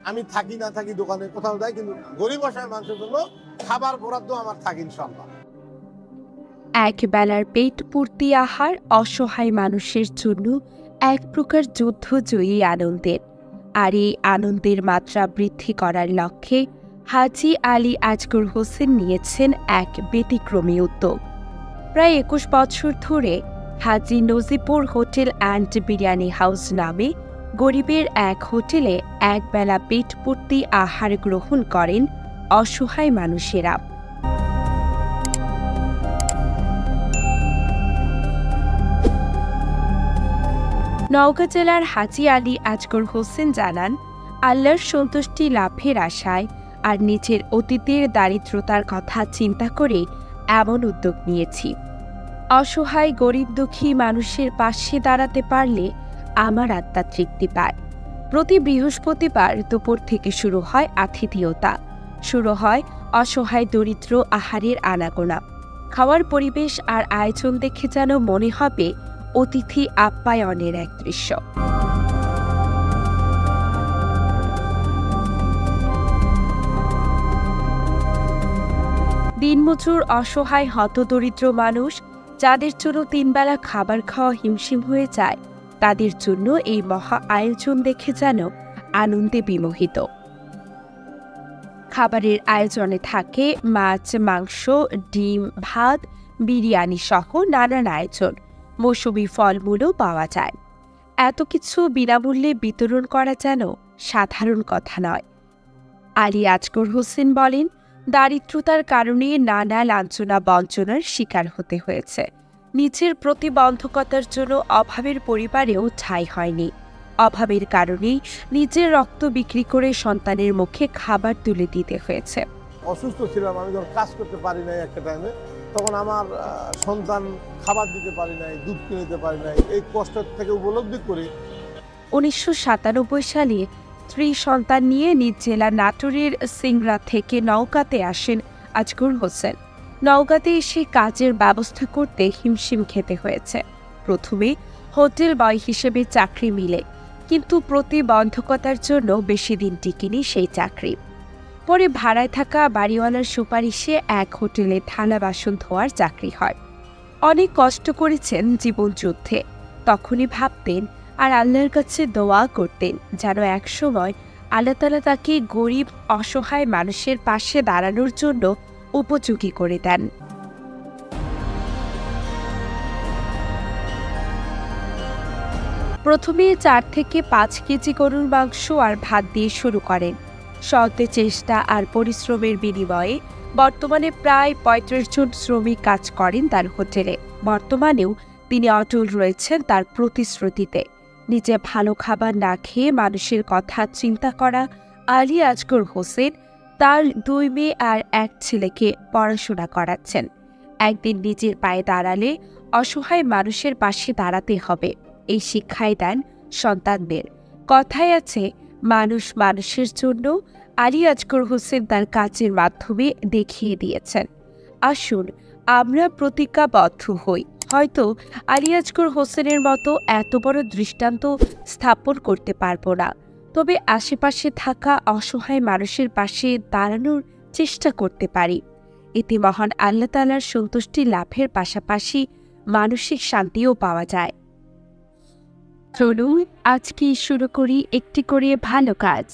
আমি থাকি না থাকি দোকানে কোথাও যাই, কিন্তু গরিব অসহায় মানুষের জন্য খাবার বরাদ্দ আমার থাকে ইনশাআল্লাহ। এক বেলার পেট পূর্তি আহার অসহায় মানুষের জন্য এক প্রকার যুদ্ধজয়ী আনন্দের। আর এই আনন্দের মাত্রা বৃদ্ধি করার লক্ষ্যে হাজী আলী আজগর হোসেন নিয়েছেন এক ব্যতিক্রমী উদ্যোগ। প্রায় ২১ বছর ধরে Haji Nazipur hotel and biryani house নামে গরিবের এক হোটেলে একবেলা পেট পূর্তি আহার গ্রহণ করেন অসহায় মানুষেরা। নওগাঁ জেলার হাজী আলী আজগর হোসেন জানান, আল্লাহর সন্তুষ্টি লাভের আশায় আর নিজের অতীতের দারিদ্রতার কথা চিন্তা করে এমন উদ্যোগ নিয়েছি। অসহায় গরিব দুঃখী মানুষের পাশে দাঁড়াতে পারলে আমার আত্মা তৃপ্তি পায়। প্রতি বৃহস্পতিবার দুপুর থেকে শুরু হয় আতিথেয়তা, শুরু হয় অসহায় দরিদ্র আহারের আনাগোনা। খাওয়ার পরিবেশ আর আয়োজন দেখে যেন মনে হবে অতিথি আপ্যায়নের এক দৃশ্য। দিনমজুর অসহায় হতদরিদ্র মানুষ যাদের জন্য ৩ বেলা খাবার খাওয়া হিমশিম হয়ে যায়, তাদের জন্য এই মহা আয়োজন দেখে যেন আনন্দে বিমোহিত। খাবারের আয়োজনে থাকে মাছ, মাংস, ডিম, ভাত, বিরিয়ানি সহ নানান আয়োজন। মৌসুমি ফলমূলও পাওয়া যায়। এত কিছু বিনামূল্যে বিতরণ করা যেন সাধারণ কথা নয়। আলী আজগর হোসেন বলেন, দারিদ্রতার কারণে নানা লাঞ্ছনা বঞ্চনার শিকার হতে হয়েছে। নিজের প্রতিবন্ধকতার জন্য অভাবের পরিবারেও ঠাঁই হয়নি। অভাবের কারণেই নিজের রক্ত বিক্রি করে সন্তানের মুখে খাবার তুলে দিতে হয়েছে। অসুস্থ ছিলাম, আমি যখন কাজ করতে পারি নাই একটা টাইমে, তখন আমার সন্তান খাবার দিতে পারি নাই, দুধ কিনে দিতে পারি নাই। এই কষ্টের থেকে উপলব্ধি করি ১৯৯৭ সালে স্ত্রী সন্তান নিয়ে নিজ জেলা নাটোরের সিংড়া থেকে নওগাঁতে আসেন আজগর হোসেন। নওগাঁতে এসে কাজের ব্যবস্থা করতে হিমশিম খেতে হয়েছে। প্রথমে হোটেল বয় হিসেবে চাকরি মিলে, কিন্তু প্রতিবন্ধকতার জন্য বেশি দিন টিকেনি সেই চাকরি। পরে ভাড়ায় থাকা বাড়িওয়ালার সুপারিশে এক হোটেলে থালা বাসন ধোয়ার চাকরি হয়। অনেক কষ্ট করেছেন জীবনযুদ্ধে। তখনই ভাবতেন আর আল্লাহর কাছে দোয়া করতেন যেন একসময় আল্লাহ তাআলা তাকে গরিব অসহায় মানুষের পাশে দাঁড়ানোর জন্য উপযোগী করে দেন। প্রথমে ৪ থেকে ৫ কেজি গরুর মাংস আর ভাত দিয়ে শুরু করেন। সৎ চেষ্টা আর পরিশ্রমের বিনিময়ে বর্তমানে প্রায় ৩৫ জন শ্রমিক কাজ করেন তার হোটেলে। বর্তমানেও তিনি অটল রয়েছেন তার প্রতিশ্রুতিতে। নিজে ভালো খাবার না খেয়ে মানুষের কথা চিন্তা করা আলী আজগর হোসেন তার ২ মেয়ে আর ১ ছেলেকে পড়াশোনা করাচ্ছেন। একদিন নিজের পায়ে দাঁড়ালে অসহায় মানুষের পাশে দাঁড়াতে হবে, এই শিক্ষাই দেন সন্তানদের। কথায় আছে, মানুষ মানুষের জন্য। আলী আজগর হোসেন তার কাজের মাধ্যমে দেখিয়ে দিয়েছেন। আসুন আমরা প্রতিজ্ঞাবদ্ধ হই। হয়তো আলী আজগর হোসেনের মতো এত বড় দৃষ্টান্ত স্থাপন করতে পারব না, তবে আশেপাশে থাকা অসহায় মানুষের পাশে দাঁড়ানোর চেষ্টা করতে পারি। এতে মহান আল্লাহ তাআলার সন্তুষ্টি লাভের পাশাপাশি মানসিক শান্তিও পাওয়া যায়। চলুন আজকে শুরু করি একটি করে ভালো কাজ।